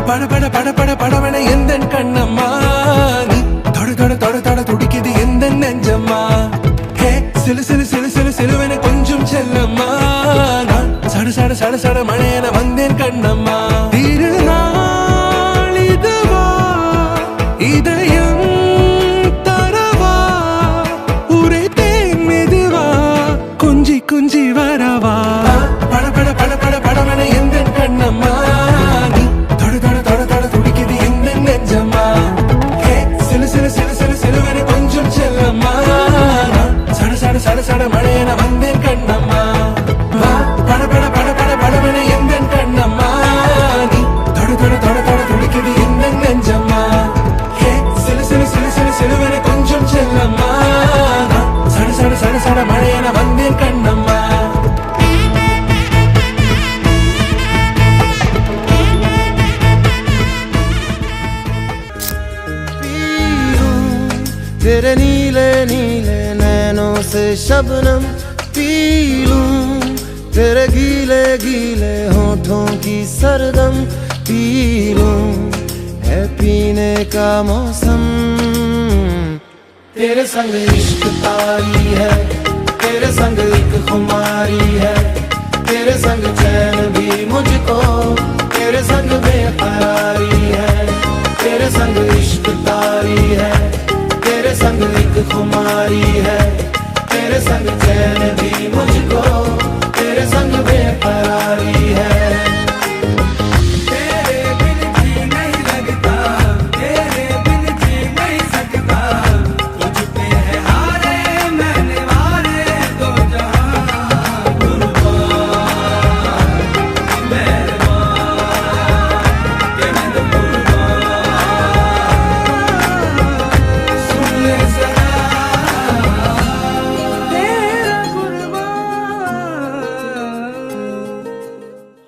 பட பட பட பட படவன எந்தன் கண்ணம்மா நீ தொட தொட தொட தொட துடிக்குது எந்த நெஞ்சம்மா ஹே சிலு சிலு சிலு சிலு சிலுவன கொஞ்சம் செல்லம்மா நான் சட சட சட சட மழையன வந்தேன் கண்ணம்மா திருநாள் இதுவா இதயம் தரவா உரைத்தேன் மெதுவா கொஞ்சி கொஞ்சி வரவா பட பட பட பட படவன எந்தன் கண்ணம்மா நீ தொட தொட தொட தொட துடிக்குது எந்த நெஞ்சம்மா ஹே சிலு சிலு சிலு சிலு சிலுவன கொஞ்சம் செல்லம்மா நான் சட சட சட சட மழையன வந்தேன் கண்ணம்மா வா பட பட பட பட படவன எந்தன் கண்ணம்மா நீ தொட தொட தொட தொட துடிக்குது எந்த நெஞ்சம்மா ஹே சிலு சிலு சிலு சிலு சிலுவன கொஞ்சம் செல்லம்மா நான் சட சட சட சட மழையன வந்தேன் கண்ணம்மா तेरे नीले नीले नैनों से शबनम पी लूं तेरे गीले गीले होठों की सरगम पी लूं है पीने का मौसम तेरे संग इश्क तारी है तेरे संग एक खुमारी है तेरे संग चैन भी मुझको तेरे संग बेकरारी है तेरे संग इश्क तारी है तेरे संग एक खुमारी है तेरे संग चैन भी मुझको